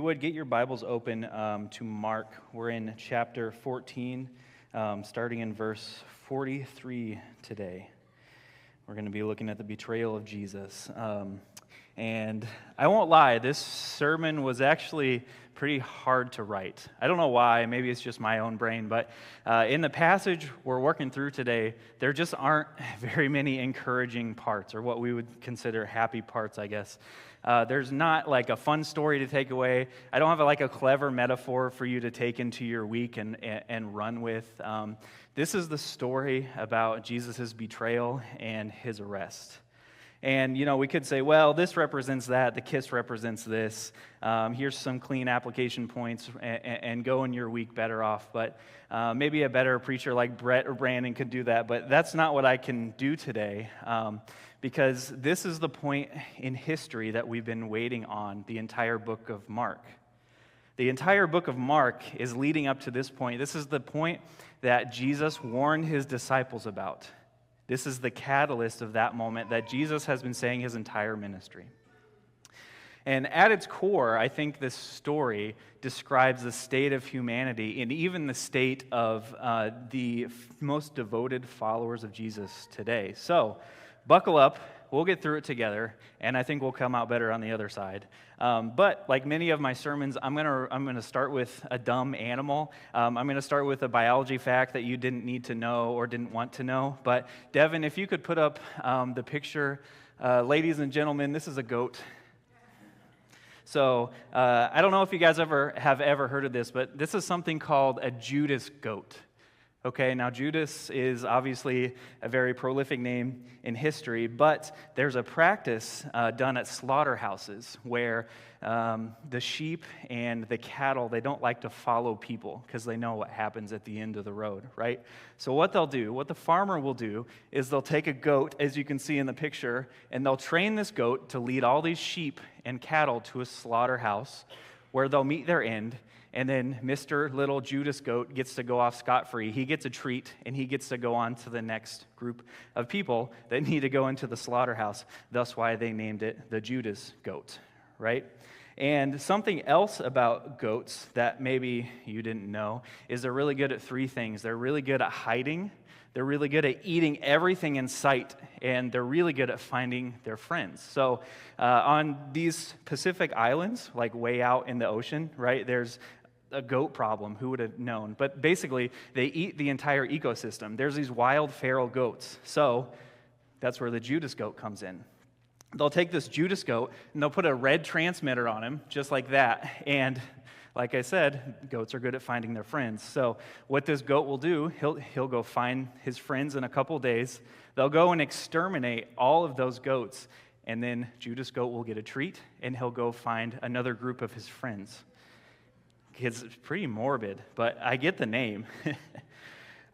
you would, get your Bibles open to Mark. We're in chapter 14, starting in verse 43 today. We're going to be looking at the betrayal of Jesus. And I won't lie, this sermon was actually pretty hard to write. I don't know why, maybe it's just my own brain, but in the passage we're working through today, there just aren't very many encouraging parts, or what we would consider happy parts, I guess. There's not like a fun story to take away. I don't have a clever metaphor for you to take into your week and run with. This is the story about Jesus' betrayal and his arrest. And, we could say, well, this represents that, the kiss represents this. Here's some clean application points and go in your week better off. But maybe a better preacher like Brett or Brandon could do that. But that's not what I can do today because this is the point in history that we've been waiting on the entire book of Mark. The entire book of Mark is leading up to this point. This is the point that Jesus warned his disciples about. This is the catalyst of that moment that Jesus has been saying his entire ministry. And at its core, I think this story describes the state of humanity and even the state of the most devoted followers of Jesus today. So, buckle up. We'll get through it together, and I think we'll come out better on the other side. But like many of my sermons, I'm gonna start with a dumb animal. I'm gonna start with a biology fact that you didn't need to know or didn't want to know. But Devin, if you could put up the picture, ladies and gentlemen, this is a goat. So I don't know if you guys have ever heard of this, but this is something called a Judas goat. Okay, now Judas is obviously a very prolific name in history, but there's a practice done at slaughterhouses where the sheep and the cattle, they don't like to follow people because they know what happens at the end of the road, right? So what the farmer will do is they'll take a goat, as you can see in the picture, and they'll train this goat to lead all these sheep and cattle to a slaughterhouse where they'll meet their end. And then Mr. Little Judas Goat gets to go off scot-free. He gets a treat, and he gets to go on to the next group of people that need to go into the slaughterhouse. Thus why they named it the Judas Goat, right? And something else about goats that maybe you didn't know is they're really good at three things. They're really good at hiding, they're really good at eating everything in sight, and they're really good at finding their friends. So on these Pacific islands, like way out in the ocean, right, there's a goat problem. Who would have known? But basically, they eat the entire ecosystem. There's these wild feral goats. So that's where the Judas goat comes in. They'll take this Judas goat, and they'll put a red transmitter on him, just like that. And like I said, goats are good at finding their friends. So what this goat will do, he'll go find his friends in a couple days. They'll go and exterminate all of those goats. And then Judas goat will get a treat, and he'll go find another group of his friends. It's pretty morbid, but I get the name.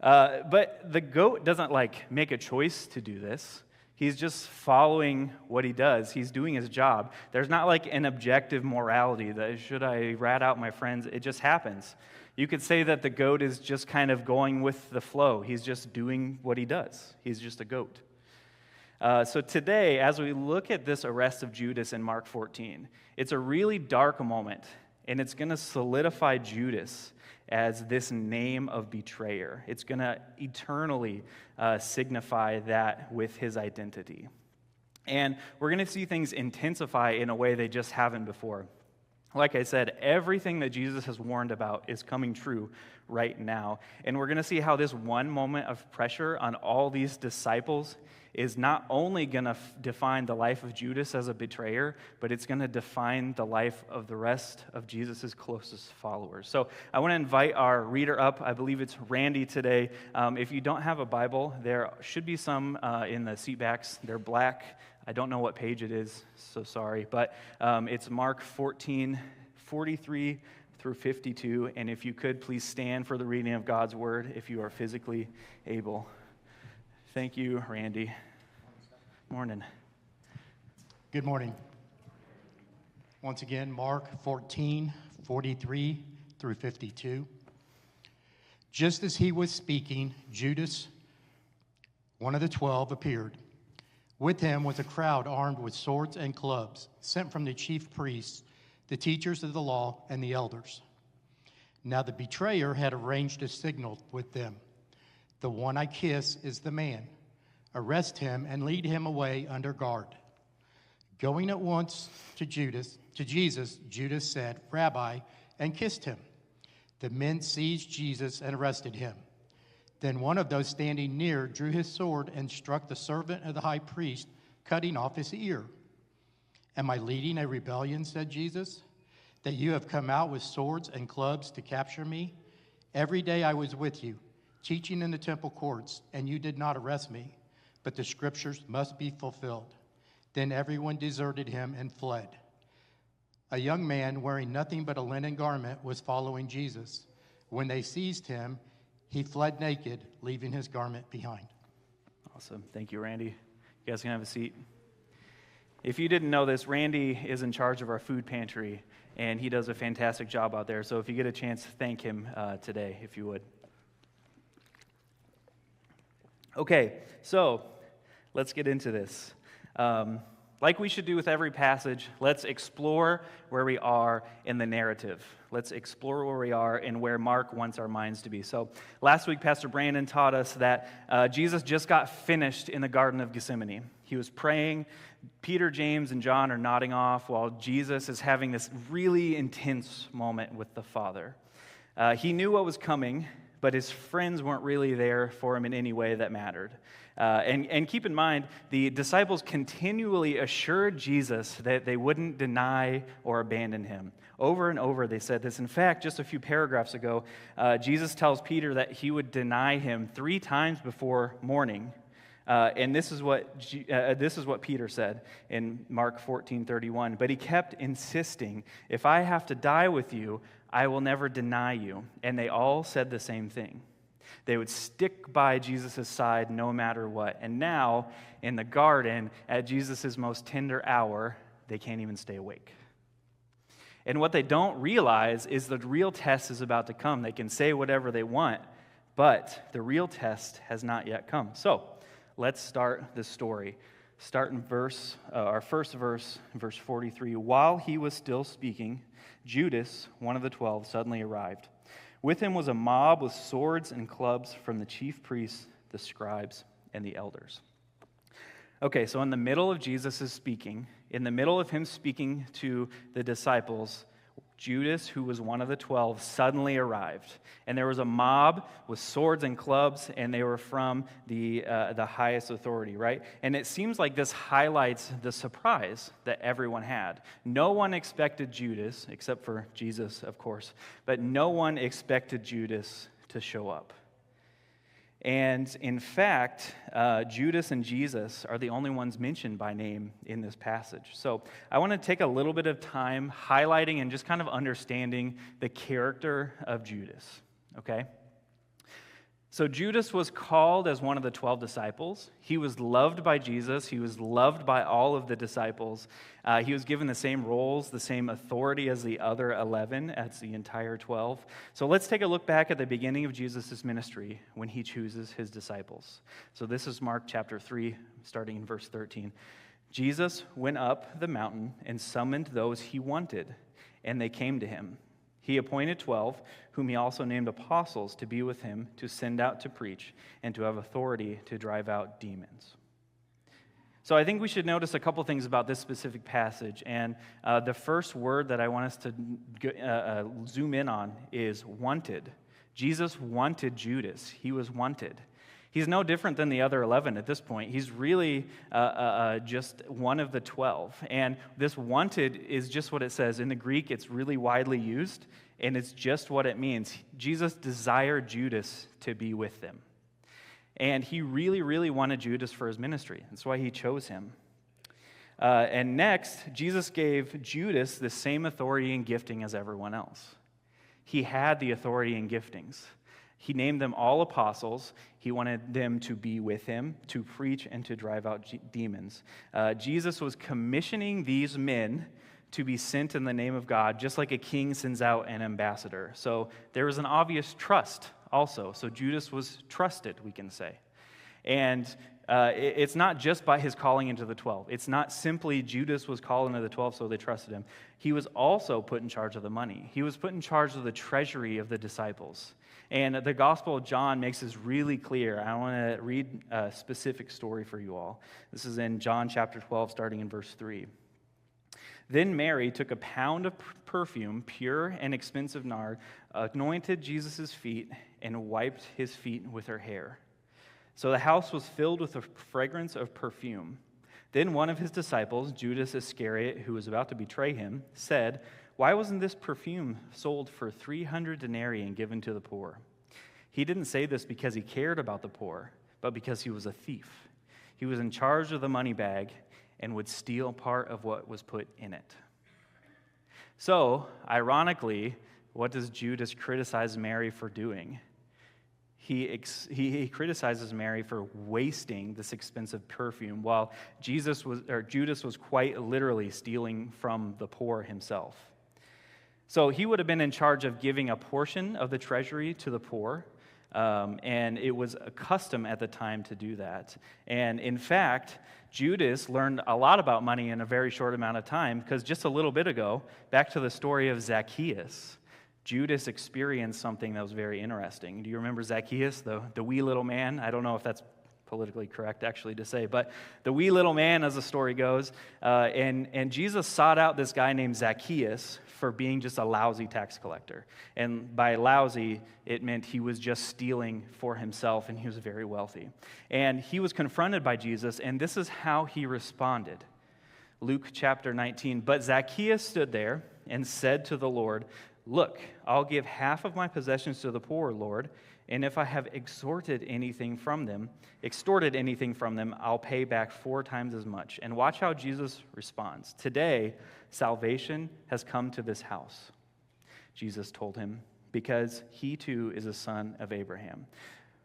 But the goat doesn't make a choice to do this. He's just following what he does. He's doing his job. There's not an objective morality that should I rat out my friends. It just happens. You could say that the goat is just kind of going with the flow. He's just doing what he does. He's just a goat. So today, as we look at this arrest of Judas in Mark 14, it's a really dark moment. And it's going to solidify Judas as this name of betrayer. It's going to eternally signify that with his identity. And we're going to see things intensify in a way they just haven't before. Like I said, everything that Jesus has warned about is coming true right now. And we're going to see how this one moment of pressure on all these disciples is not only going to define the life of Judas as a betrayer, but it's going to define the life of the rest of Jesus' closest followers. So I want to invite our reader up. I believe it's Randy today. If you don't have a Bible, there should be some in the seat backs. They're black. I don't know what page it is, so sorry. But it's Mark 14, 43 through 52. And if you could, please stand for the reading of God's word if you are physically able. Thank you, Randy. Morning. Good morning. Once again, Mark 14, 43 through 52. Just as he was speaking, Judas, one of the 12, appeared. With him was a crowd armed with swords and clubs, sent from the chief priests, the teachers of the law, and the elders. Now the betrayer had arranged a signal with them. The one I kiss is the man. Arrest him and lead him away under guard. Going at once to Jesus, Judas said, Rabbi, and kissed him. The men seized Jesus and arrested him. Then one of those standing near drew his sword and struck the servant of the high priest, cutting off his ear. Am I leading a rebellion, said Jesus, that you have come out with swords and clubs to capture me? Every day I was with you, teaching in the temple courts, and you did not arrest me, but the scriptures must be fulfilled. Then everyone deserted him and fled. A young man wearing nothing but a linen garment was following Jesus. When they seized him, he fled naked, leaving his garment behind. Awesome. Thank you, Randy. You guys can have a seat. If you didn't know this, Randy is in charge of our food pantry, and he does a fantastic job out there. So if you get a chance, thank him today, if you would. Okay, so let's get into this. Like we should do with every passage, let's explore where we are in the narrative. Let's explore where we are and where Mark wants our minds to be. So last week, Pastor Brandon taught us that Jesus just got finished in the Garden of Gethsemane. He was praying. Peter, James, and John are nodding off while Jesus is having this really intense moment with the Father. He knew what was coming, but his friends weren't really there for him in any way that mattered. And keep in mind, the disciples continually assured Jesus that they wouldn't deny or abandon him. Over and over they said this. In fact, just a few paragraphs ago, Jesus tells Peter that he would deny him 3 times before morning. And this is what Peter said in Mark 14:31. But he kept insisting, if I have to die with you, I will never deny you. And they all said the same thing. They would stick by Jesus' side no matter what. And now, in the garden, at Jesus' most tender hour, they can't even stay awake. And what they don't realize is the real test is about to come. They can say whatever they want, but the real test has not yet come. So, let's start the story. Start in our first verse, verse 43. While he was still speaking, Judas, one of the 12, suddenly arrived. With him was a mob with swords and clubs from the chief priests, the scribes, and the elders. Okay, so in the middle of Jesus' speaking, in the middle of him speaking to the disciples, Judas, who was one of the 12, suddenly arrived. And there was a mob with swords and clubs, and they were from the highest authority, right? And it seems like this highlights the surprise that everyone had. No one expected Judas, except for Jesus, of course, but no one expected Judas to show up. And in fact, Judas and Jesus are the only ones mentioned by name in this passage. So I want to take a little bit of time highlighting and just kind of understanding the character of Judas, okay? So Judas was called as one of the 12 disciples. He was loved by Jesus. He was loved by all of the disciples. He was given the same roles, the same authority as the other 11, as the entire 12. So let's take a look back at the beginning of Jesus' ministry when he chooses his disciples. So this is Mark chapter 3, starting in verse 13. Jesus went up the mountain and summoned those he wanted, and they came to him. He appointed 12, whom he also named apostles, to be with him, to send out to preach, and to have authority to drive out demons. So I think we should notice a couple things about this specific passage. And the first word that I want us to zoom in on is wanted. Jesus wanted Judas. He was wanted. He's no different than the other 11 at this point. He's really just one of the 12. And this wanted is just what it says. In the Greek, it's really widely used, and it's just what it means. Jesus desired Judas to be with them. And he really, really wanted Judas for his ministry. That's why he chose him. And next, Jesus gave Judas the same authority and gifting as everyone else. He had the authority and giftings. He named them all apostles. He wanted them to be with him, to preach and to drive out demons. Jesus was commissioning these men to be sent in the name of God, just like a king sends out an ambassador. So there was an obvious trust also. So Judas was trusted, we can say. And It's not just by his calling into the 12. It's not simply Judas was called into the 12, so they trusted him. He was also put in charge of the money. He was put in charge of the treasury of the disciples. And the Gospel of John makes this really clear. I want to read a specific story for you all. This is in John chapter 12, starting in verse 3. Then Mary took a pound of perfume, pure and expensive nard, anointed Jesus' feet, and wiped his feet with her hair. So the house was filled with the fragrance of perfume. Then one of his disciples, Judas Iscariot, who was about to betray him, said, "Why wasn't this perfume sold for 300 denarii and given to the poor?" He didn't say this because he cared about the poor, but because he was a thief. He was in charge of the money bag and would steal part of what was put in it. So, ironically, what does Judas criticize Mary for doing? He criticizes Mary for wasting this expensive perfume, while Judas was quite literally stealing from the poor himself. So he would have been in charge of giving a portion of the treasury to the poor, and it was a custom at the time to do that. And in fact, Judas learned a lot about money in a very short amount of time, because just a little bit ago, back to the story of Zacchaeus, Judas experienced something that was very interesting. Do you remember Zacchaeus, the wee little man? I don't know if that's politically correct actually to say, but the wee little man, as the story goes, and Jesus sought out this guy named Zacchaeus for being just a lousy tax collector. And by lousy, it meant he was just stealing for himself, and he was very wealthy. And he was confronted by Jesus, and this is how he responded. Luke chapter 19, "But Zacchaeus stood there and said to the Lord, 'Look, I'll give half of my possessions to the poor, Lord, and if I have extorted anything from them, I'll pay back 4 times as much.'" And watch how Jesus responds. "Today, salvation has come to this house," Jesus told him, "because he too is a son of Abraham.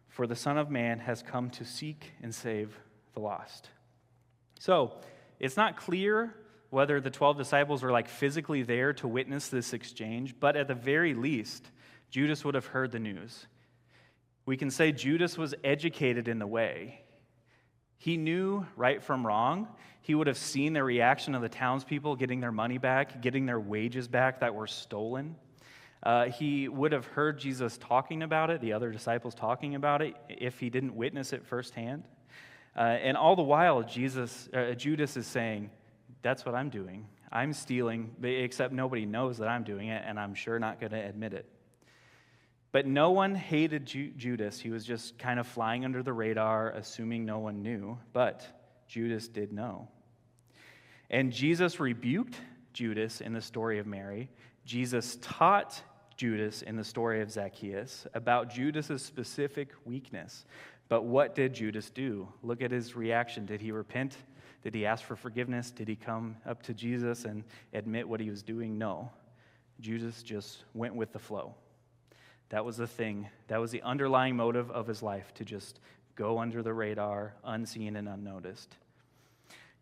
For the Son of Man has come to seek and save the lost." So, it's not clear whether the 12 disciples were physically there to witness this exchange, but at the very least, Judas would have heard the news. We can say Judas was educated in the way. He knew right from wrong. He would have seen the reaction of the townspeople getting their money back, getting their wages back that were stolen. He would have heard Jesus talking about it, the other disciples talking about it, if he didn't witness it firsthand. And all the while, Judas is saying, "That's what I'm doing. I'm stealing, except nobody knows that I'm doing it, and I'm sure not going to admit it." But no one hated Judas. He was just kind of flying under the radar, assuming no one knew. But Judas did know. And Jesus rebuked Judas in the story of Mary. Jesus taught Judas in the story of Zacchaeus about Judas's specific weakness. But what did Judas do? Look at his reaction. Did he repent? Did he ask for forgiveness? Did he come up to Jesus and admit what he was doing? No. Judas just went with the flow. That was the thing. That was the underlying motive of his life, to just go under the radar, unseen and unnoticed.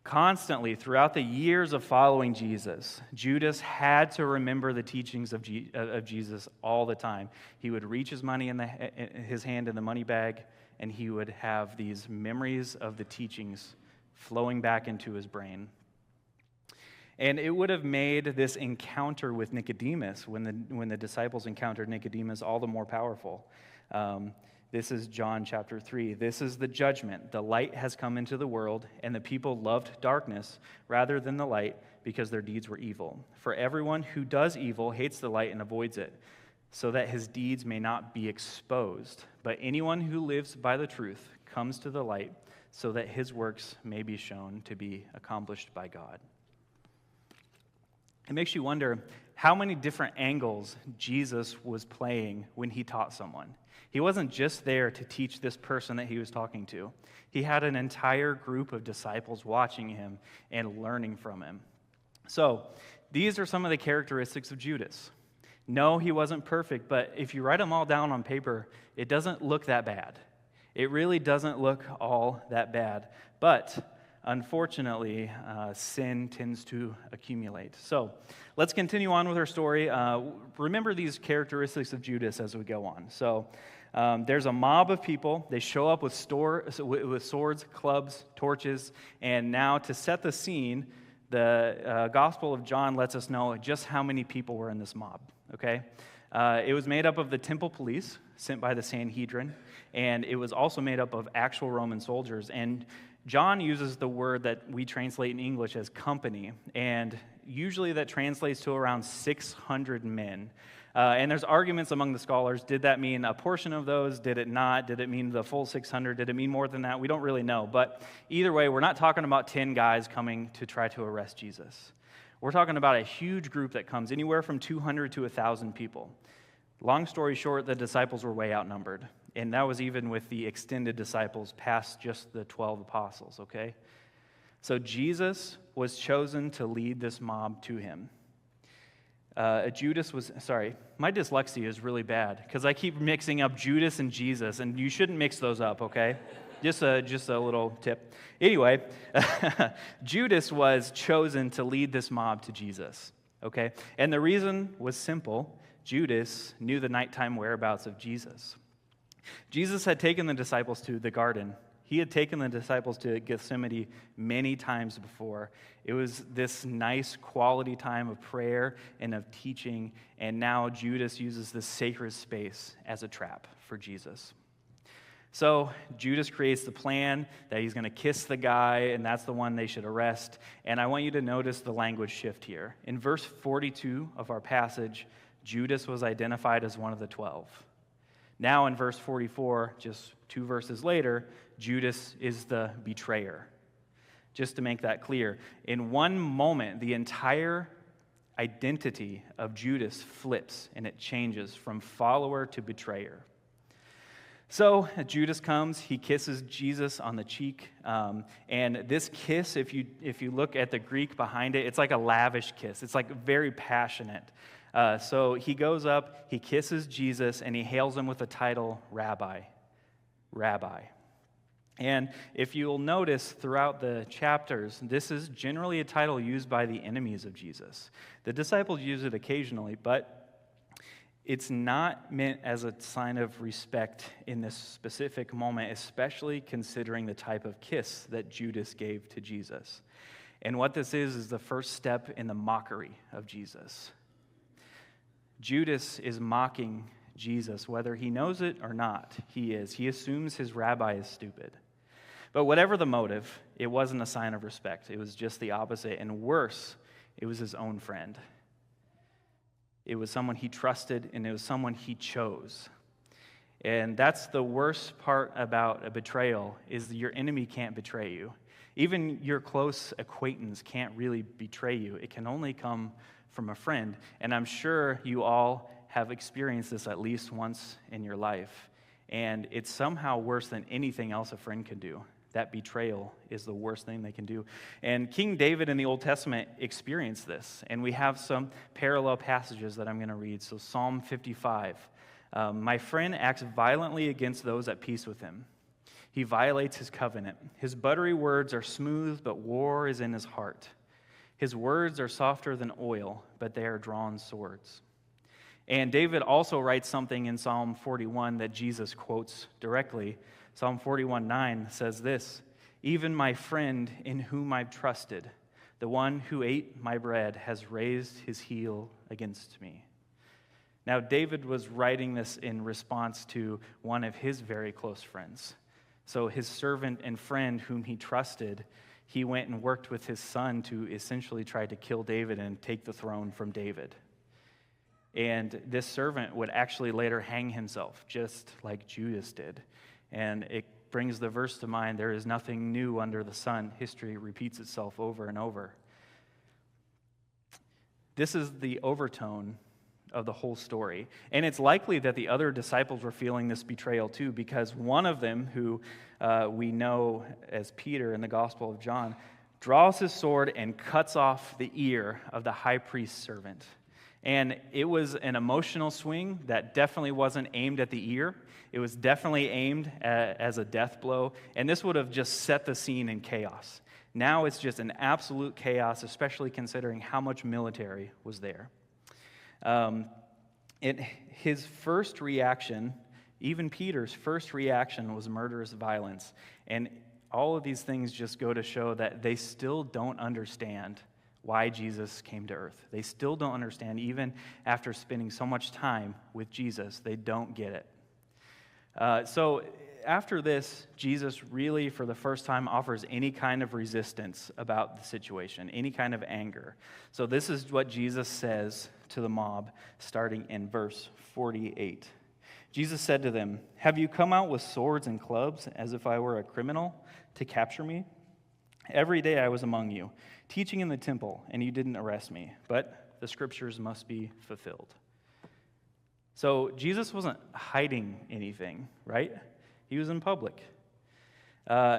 Constantly, throughout the years of following Jesus, Judas had to remember the teachings of Jesus all the time. He would reach his money in his hand in the money bag, and he would have these memories of the teachings flowing back into his brain. And it would have made this encounter with Nicodemus, when the disciples encountered Nicodemus, all the more powerful. This is John chapter 3. "This is the judgment. The light has come into the world, and the people loved darkness rather than the light, because their deeds were evil. For everyone who does evil hates the light and avoids it, so that his deeds may not be exposed. But anyone who lives by the truth comes to the light, so that his works may be shown to be accomplished by God." It makes you wonder how many different angles Jesus was playing when he taught someone. He wasn't just there to teach this person that he was talking to. He had an entire group of disciples watching him and learning from him. So, these are some of the characteristics of Judas. No, he wasn't perfect, but if you write them all down on paper, it doesn't look that bad. It really doesn't look all that bad. But unfortunately, sin tends to accumulate. So let's continue on with our story. Remember these characteristics of Judas as we go on. So there's a mob of people. They show up with swords, clubs, torches, and now to set the scene, the Gospel of John lets us know just how many people were in this mob, okay? It was made up of the temple police sent by the Sanhedrin, and it was also made up of actual Roman soldiers. And John uses the word that we translate in English as company, and usually that translates to around 600 men. And there's arguments among the scholars. Did that mean a portion of those? Did it not? Did it mean the full 600? Did it mean more than that? We don't really know. But either way, we're not talking about 10 guys coming to try to arrest Jesus. We're talking about a huge group that comes, anywhere from 200 to 1,000 people. Long story short, the disciples were way outnumbered. And that was even with the extended disciples past just the 12 apostles, okay? So Jesus was chosen to lead this mob to him. Judas was, sorry, my dyslexia is really bad because I keep mixing up Judas and Jesus, and you shouldn't mix those up, okay? Just a little tip. Anyway, Judas was chosen to lead this mob to Jesus, okay? And the reason was simple. Judas knew the nighttime whereabouts of Jesus. Jesus had taken the disciples to the garden. He had taken the disciples to Gethsemane many times before. It was this nice quality time of prayer and of teaching, and now Judas uses this sacred space as a trap for Jesus. So Judas creates the plan that he's going to kiss the guy, and that's the one they should arrest. And I want you to notice the language shift here. In verse 42 of our passage, Judas was identified as one of the 12. Now in verse 44, just 2 verses later, Judas is the betrayer. Just to make that clear, in one moment, the entire identity of Judas flips and it changes from follower to betrayer. So Judas comes, he kisses Jesus on the cheek, and this kiss, if you look at the Greek behind it, it's like a lavish kiss. It's like very passionate. So he goes up, he kisses Jesus, and he hails him with the title Rabbi. Rabbi. And if you'll notice throughout the chapters, this is generally a title used by the enemies of Jesus. The disciples use it occasionally, but it's not meant as a sign of respect in this specific moment, especially considering the type of kiss that Judas gave to Jesus. And what this is the first step in the mockery of Jesus. Judas is mocking Jesus, whether he knows it or not. He is. He assumes his rabbi is stupid. But whatever the motive, it wasn't a sign of respect. It was just the opposite. And worse, it was his own friend. It was someone he trusted, and it was someone he chose. And that's the worst part about a betrayal, is that your enemy can't betray you. Even your close acquaintance can't really betray you. It can only come from a friend. And I'm sure you all have experienced this at least once in your life. And it's somehow worse than anything else a friend can do. That betrayal is the worst thing they can do. And King David in the Old Testament experienced this. And we have some parallel passages that I'm going to read. So Psalm 55. My friend acts violently against those at peace with him. He violates his covenant. His buttery words are smooth, but war is in his heart. His words are softer than oil, but they are drawn swords. And David also writes something in Psalm 41 that Jesus quotes directly. Psalm 41:9 says this, "Even my friend in whom I've trusted, the one who ate my bread, has raised his heel against me." Now, David was writing this in response to one of his very close friends. So his servant and friend whom he trusted, he went and worked with his son to essentially try to kill David and take the throne from David. And this servant would actually later hang himself, just like Judas did. And it brings the verse to mind, there is nothing new under the sun. History repeats itself over and over. This is the overtone of the whole story. And it's likely that the other disciples were feeling this betrayal too, because one of them, who we know as Peter in the Gospel of John, draws his sword and cuts off the ear of the high priest's servant. And it was an emotional swing that definitely wasn't aimed at the ear. It was definitely aimed as a death blow. And this would have just set the scene in chaos. Now it's just an absolute chaos, especially considering how much military was there. His first reaction, even Peter's first reaction, was murderous violence. And all of these things just go to show that they still don't understand why Jesus came to earth. They still don't understand, even after spending so much time with Jesus, they don't get it. So after this, Jesus really, for the first time, offers any kind of resistance about the situation, any kind of anger. So this is what Jesus says to the mob, starting in verse 48. Jesus said to them, "Have you come out with swords and clubs as if I were a criminal to capture me? Every day I was among you, teaching in the temple, and you didn't arrest me, but the scriptures must be fulfilled." So Jesus wasn't hiding anything, right? He was in public.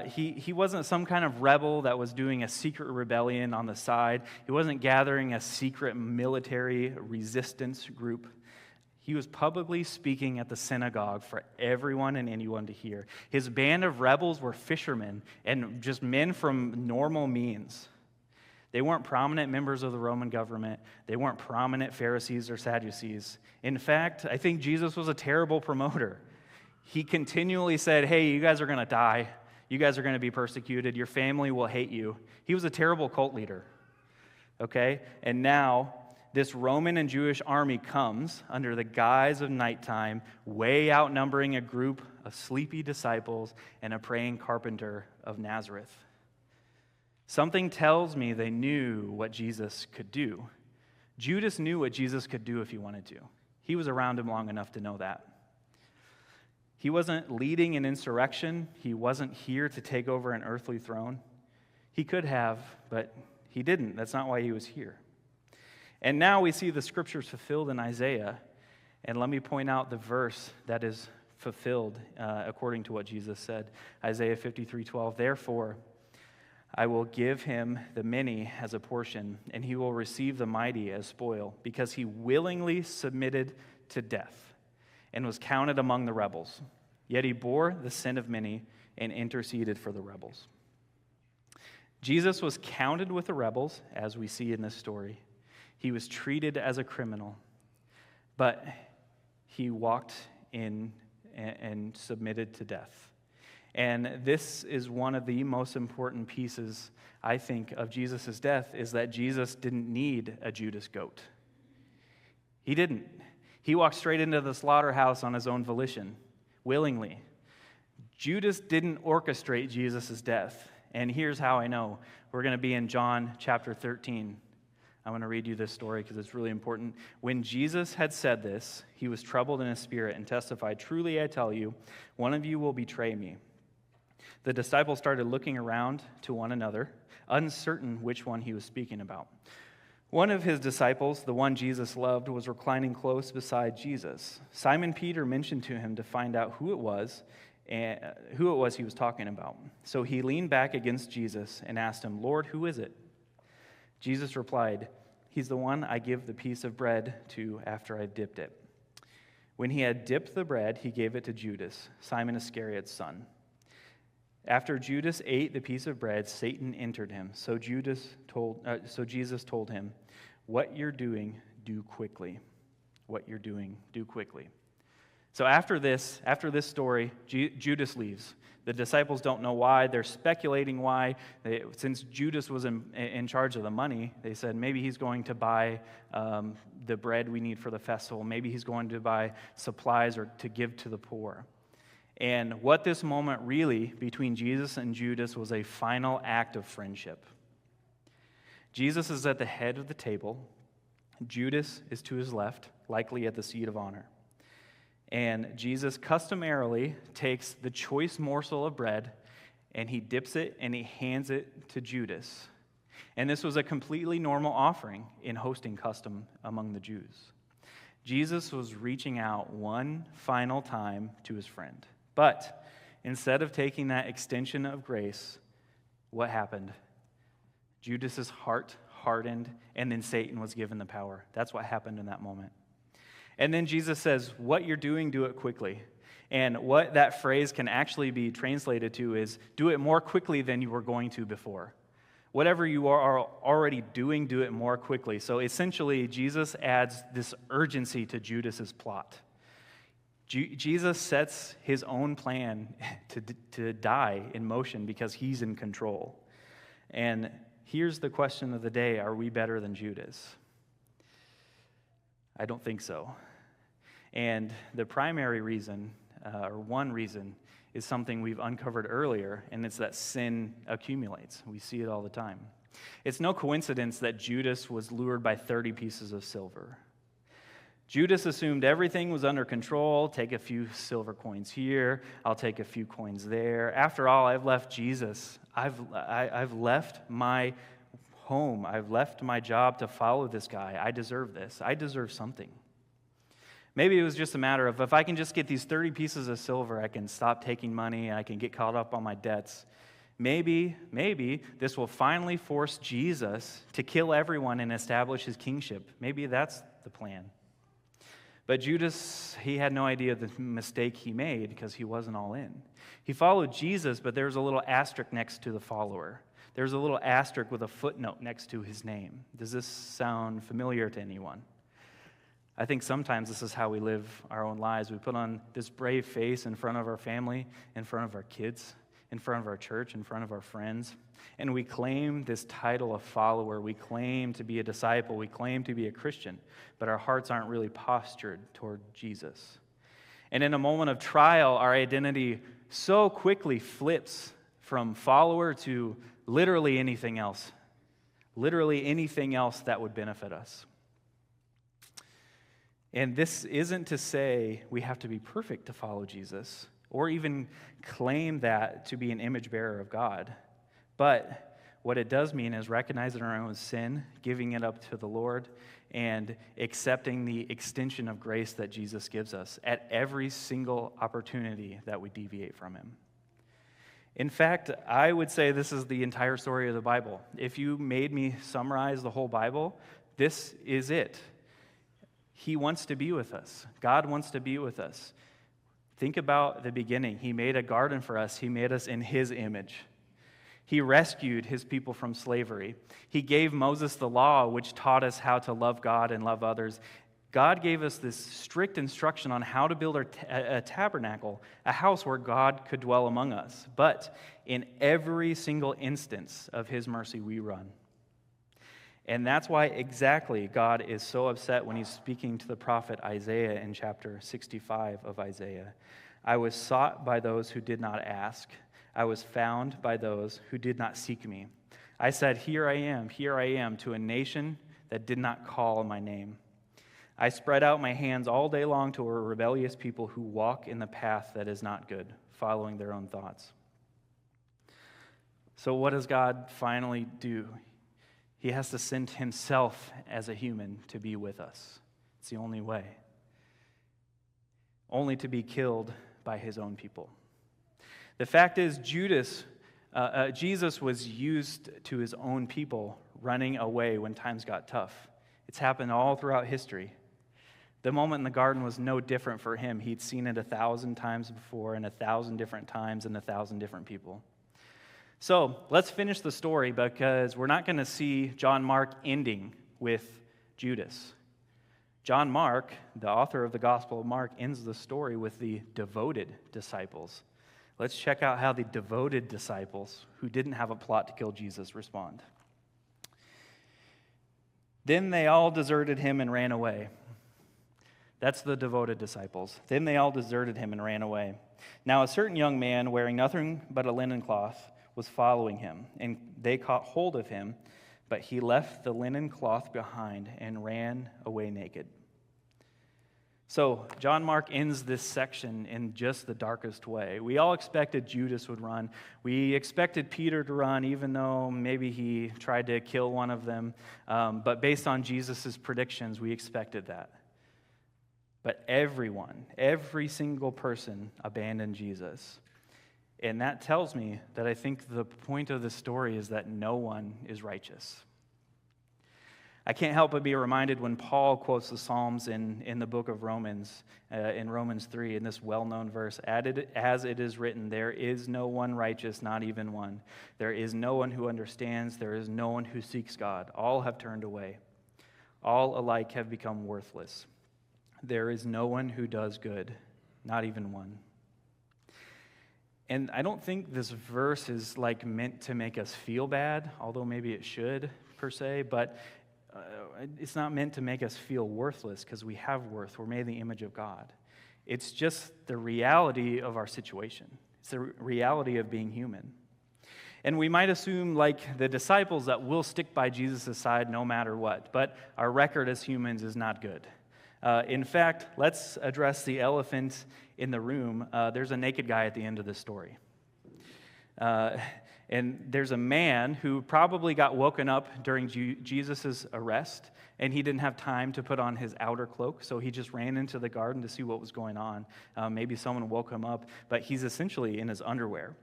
He wasn't some kind of rebel that was doing a secret rebellion on the side. He wasn't gathering a secret military resistance group. He was publicly speaking at the synagogue for everyone and anyone to hear. His band of rebels were fishermen and just men from normal means. They weren't prominent members of the Roman government. They weren't prominent Pharisees or Sadducees. In fact, I think Jesus was a terrible promoter. He continually said, "Hey, you guys are going to die. You guys are going to be persecuted. Your family will hate you." He was a terrible cult leader, okay? And now this Roman and Jewish army comes under the guise of nighttime, way outnumbering a group of sleepy disciples and a praying carpenter of Nazareth. Something tells me they knew what Jesus could do. Judas knew what Jesus could do if he wanted to. He was around him long enough to know that. He wasn't leading an insurrection. He wasn't here to take over an earthly throne. He could have, but he didn't. That's not why he was here. And now we see the scriptures fulfilled in Isaiah. And let me point out the verse that is fulfilled according to what Jesus said. Isaiah 53:12, "Therefore, I will give him the many as a portion, and he will receive the mighty as spoil, because he willingly submitted to death and was counted among the rebels. Yet he bore the sin of many and interceded for the rebels." Jesus was counted with the rebels, as we see in this story. He was treated as a criminal, but he walked in and submitted to death. And this is one of the most important pieces, I think, of Jesus' death, is that Jesus didn't need a Judas goat. He didn't. He walked straight into the slaughterhouse on his own volition, willingly. Judas didn't orchestrate Jesus' death. And here's how I know. We're going to be in John chapter 13. I'm going to read you this story because it's really important. "When Jesus had said this, he was troubled in his spirit and testified, 'Truly I tell you, one of you will betray me.' The disciples started looking around to one another, uncertain which one he was speaking about. One of his disciples, the one Jesus loved, was reclining close beside Jesus. Simon Peter mentioned to him to find out who it was he was talking about. So he leaned back against Jesus and asked him, 'Lord, who is it?' Jesus replied, 'He's the one I give the piece of bread to after I've dipped it.' When he had dipped the bread, he gave it to Judas, Simon Iscariot's son. After Judas ate the piece of bread, Satan entered him. So Jesus told him, 'What you're doing, do quickly. What you're doing, do quickly.' So after this story, Judas leaves. The disciples don't know why. They're speculating why. Since Judas was in charge of the money, they said maybe he's going to buy the bread we need for the festival. Maybe he's going to buy supplies or to give to the poor. And what this moment really between Jesus and Judas was a final act of friendship. Jesus is at the head of the table. Judas is to his left, likely at the seat of honor. And Jesus customarily takes the choice morsel of bread and he dips it and he hands it to Judas. And this was a completely normal offering in hosting custom among the Jews. Jesus was reaching out one final time to his friend. But instead of taking that extension of grace, what happened? Judas's heart hardened, and then Satan was given the power. That's what happened in that moment. And then Jesus says, "What you're doing, do it quickly." And what that phrase can actually be translated to is, do it more quickly than you were going to before. Whatever you are already doing, do it more quickly. So essentially, Jesus adds this urgency to Judas's plot. Jesus sets his own plan to die in motion because he's in control. And here's the question of the day: are we better than Judas? I don't think so. And the primary reason, or one reason, is something we've uncovered earlier, and it's that sin accumulates. We see it all the time. It's no coincidence that Judas was lured by 30 pieces of silver. Judas assumed everything was under control. Take a few silver coins here, I'll take a few coins there. After all, I've left Jesus. I've left my home. I've left my job to follow this guy. I deserve this. I deserve something. Maybe it was just a matter of, if I can just get these 30 pieces of silver, I can stop taking money, and I can get caught up on my debts. Maybe this will finally force Jesus to kill everyone and establish his kingship. Maybe that's the plan. But Judas, he had no idea the mistake he made because he wasn't all in. He followed Jesus, but there was a little asterisk next to the follower. There's a little asterisk with a footnote next to his name. Does this sound familiar to anyone? I think sometimes this is how we live our own lives. We put on this brave face in front of our family, in front of our kids, in front of our church, in front of our friends, and we claim this title of follower. We claim to be a disciple. We claim to be a Christian, but our hearts aren't really postured toward Jesus. And in a moment of trial, our identity so quickly flips from follower to literally anything else that would benefit us. And this isn't to say we have to be perfect to follow Jesus or even claim that to be an image bearer of God. But what it does mean is recognizing our own sin, giving it up to the Lord, and accepting the extension of grace that Jesus gives us at every single opportunity that we deviate from him. In fact, I would say this is the entire story of the Bible. If you made me summarize the whole Bible, this is it. He wants to be with us. God wants to be with us. Think about the beginning. He made a garden for us. He made us in his image. He rescued his people from slavery. He gave Moses the law, which taught us how to love God and love others. God gave us this strict instruction on how to build a tabernacle, a house where God could dwell among us. But in every single instance of his mercy, we run. And that's why exactly God is so upset when he's speaking to the prophet Isaiah in chapter 65 of Isaiah. I was sought by those who did not ask. I was found by those who did not seek me. I said, here I am, to a nation that did not call my name. I spread out my hands all day long to a rebellious people who walk in the path that is not good, following their own thoughts. So what does God finally do? He has to send himself as a human to be with us. It's the only way. Only to be killed by his own people. The fact is, Jesus was used to his own people running away when times got tough. It's happened all throughout history. The moment in the garden was no different for him. He'd seen it 1,000 times before, and 1,000 different times, and 1,000 different people. So let's finish the story, because we're not going to see John Mark ending with Judas. John Mark, the author of the Gospel of Mark, ends the story with the devoted disciples. Let's check out how the devoted disciples, who didn't have a plot to kill Jesus, respond. Then they all deserted him and ran away. That's the devoted disciples. Then they all deserted him and ran away. Now a certain young man wearing nothing but a linen cloth was following him, and they caught hold of him, but he left the linen cloth behind and ran away naked. So John Mark ends this section in just the darkest way. We all expected Judas would run. We expected Peter to run, even though maybe he tried to kill one of them. But based on Jesus' predictions, we expected that. But every single person abandoned Jesus. And that tells me that I think the point of the story is that no one is righteous. I can't help but be reminded when Paul quotes the Psalms in the book of Romans, in Romans 3, in this well-known verse, as it is written, there is no one righteous, not even one. There is no one who understands. There is no one who seeks God. All have turned away. All alike have become worthless. There is no one who does good, not even one. And I don't think this verse is like meant to make us feel bad, although maybe it should per se, but it's not meant to make us feel worthless because we have worth. We're made in the image of God. It's just the reality of our situation. It's the reality of being human. And we might assume, like the disciples, that we'll stick by Jesus' side no matter what, but our record as humans is not good. In fact, let's address the elephant in the room. There's a naked guy at the end of the story. And there's a man who probably got woken up during Jesus' arrest, and he didn't have time to put on his outer cloak, so he just ran into the garden to see what was going on. Maybe someone woke him up, but he's essentially in his underwear.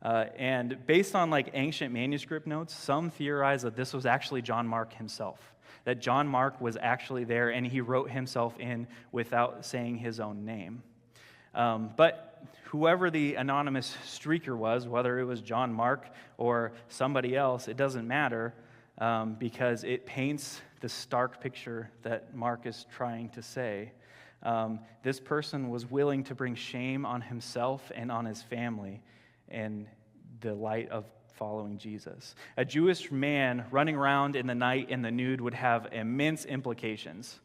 And based on like ancient manuscript notes, some theorize that this was actually John Mark himself, that John Mark was actually there, and he wrote himself in without saying his own name. But whoever the anonymous streaker was, whether it was John Mark or somebody else, it doesn't matter because it paints the stark picture that Mark is trying to say. This person was willing to bring shame on himself and on his family in the light of following Jesus. A Jewish man running around in the night in the nude would have immense implications.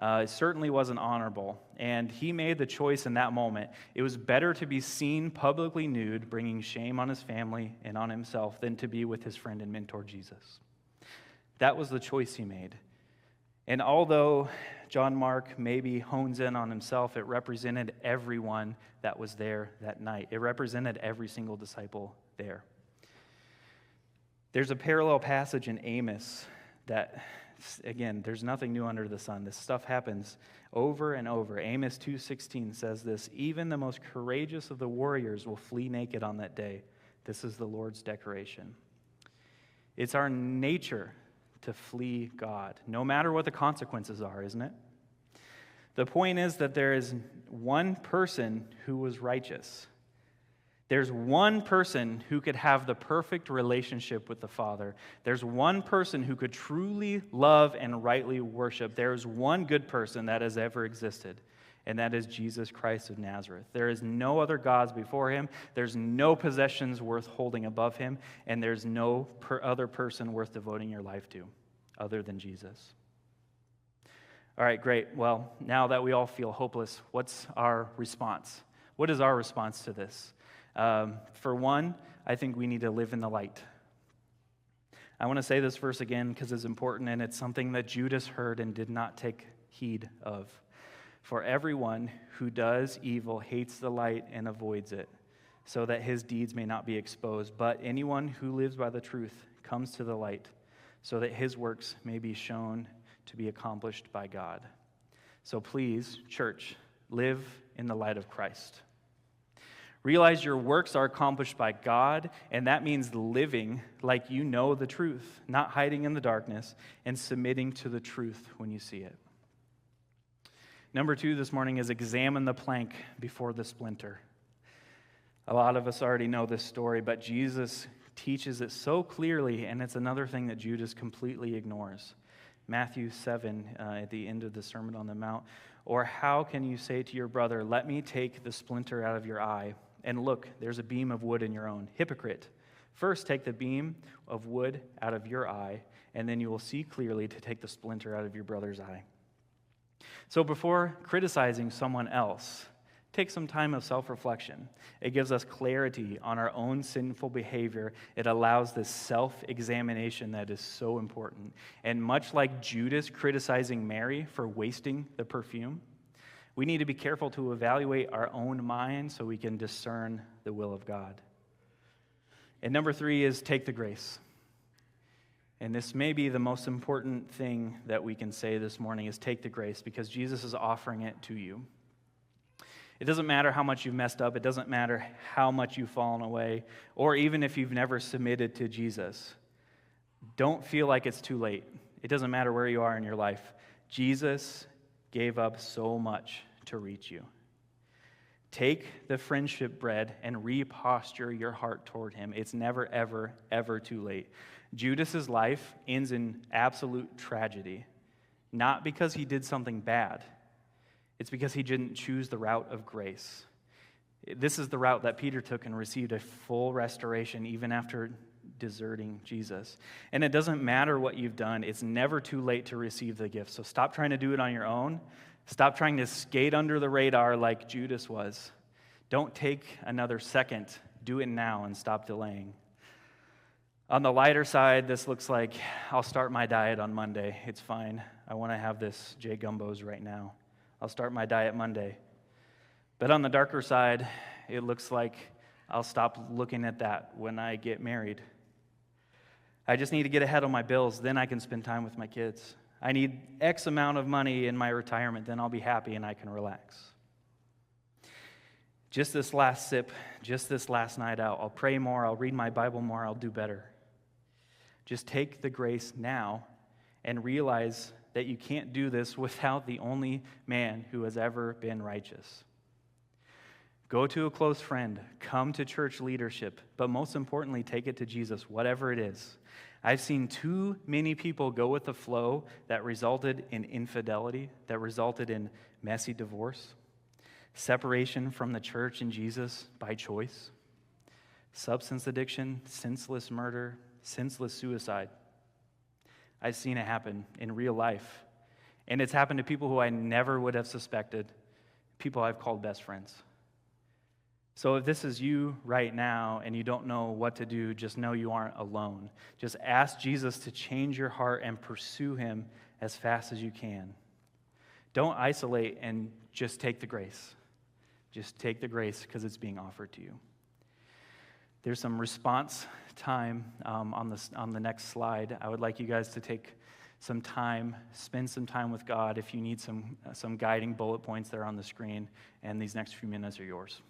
It certainly wasn't honorable, and he made the choice in that moment. It was better to be seen publicly nude, bringing shame on his family and on himself, than to be with his friend and mentor, Jesus. That was the choice he made. And although John Mark maybe hones in on himself, it represented everyone that was there that night. It represented every single disciple there. There's a parallel passage in Amos that, again, there's nothing new under the sun. This stuff happens over and over. Amos 2:16 says this, even the most courageous of the warriors will flee naked on that day. This is the Lord's declaration. It's our nature to flee God, no matter what the consequences are, isn't it? The point is that there is one person who was righteous. There's one person who could have the perfect relationship with the Father. There's one person who could truly love and rightly worship. There's one good person that has ever existed, and that is Jesus Christ of Nazareth. There is no other gods before him. There's no possessions worth holding above him, and there's no other person worth devoting your life to other than Jesus. All right, great. Well, now that we all feel hopeless, what's our response? What is our response to this? For one, I think we need to live in the light. I want to say this verse again because it's important, and it's something that Judas heard and did not take heed of. For everyone who does evil hates the light and avoids it, so that his deeds may not be exposed. But anyone who lives by the truth comes to the light, so that his works may be shown to be accomplished by God. So please, church, live in the light of Christ. Realize your works are accomplished by God, and that means living like you know the truth, not hiding in the darkness, and submitting to the truth when you see it. Number 2 this morning is examine the plank before the splinter. A lot of us already know this story, but Jesus teaches it so clearly, and it's another thing that Judas completely ignores. Matthew 7, at the end of the Sermon on the Mount, or how can you say to your brother, let me take the splinter out of your eye, and look, there's a beam of wood in your own? Hypocrite, first take the beam of wood out of your eye, and then you will see clearly to take the splinter out of your brother's eye. So before criticizing someone else, take some time of self-reflection. It gives us clarity on our own sinful behavior. It allows this self-examination that is so important. And much like Judas criticizing Mary for wasting the perfume, we need to be careful to evaluate our own mind so we can discern the will of God. And number 3 is take the grace. And this may be the most important thing that we can say this morning is take the grace, because Jesus is offering it to you. It doesn't matter how much you've messed up. It doesn't matter how much you've fallen away, or even if you've never submitted to Jesus. Don't feel like it's too late. It doesn't matter where you are in your life. Jesus gave up so much to reach you. Take the friendship bread and reposture your heart toward him. It's never, ever, ever too late. Judas's life ends in absolute tragedy, not because he did something bad. It's because he didn't choose the route of grace. This is the route that Peter took and received a full restoration even after deserting Jesus. And it doesn't matter what you've done. It's never too late to receive the gift. So stop trying to do it on your own. Stop trying to skate under the radar like Judas was. Don't take another second. Do it now and stop delaying. On the lighter side, this looks like I'll start my diet on Monday. It's fine. I want to have this J Gumbos right now. I'll start my diet Monday. But on the darker side, it looks like I'll stop looking at that when I get married. I just need to get ahead on my bills, then I can spend time with my kids. I need X amount of money in my retirement, then I'll be happy and I can relax. Just this last sip, just this last night out, I'll pray more, I'll read my Bible more, I'll do better. Just take the grace now and realize that you can't do this without the only man who has ever been righteous. Go to a close friend, come to church leadership, but most importantly, take it to Jesus, whatever it is. I've seen too many people go with the flow that resulted in infidelity, that resulted in messy divorce, separation from the church and Jesus by choice, substance addiction, senseless murder, senseless suicide. I've seen it happen in real life. And it's happened to people who I never would have suspected, people I've called best friends. So if this is you right now and you don't know what to do, just know you aren't alone. Just ask Jesus to change your heart and pursue him as fast as you can. Don't isolate and just take the grace. Just take the grace because it's being offered to you. There's some response time on the next slide. I would like you guys to take some time, spend some time with God. If you need some guiding bullet points, they're on the screen, and these next few minutes are yours.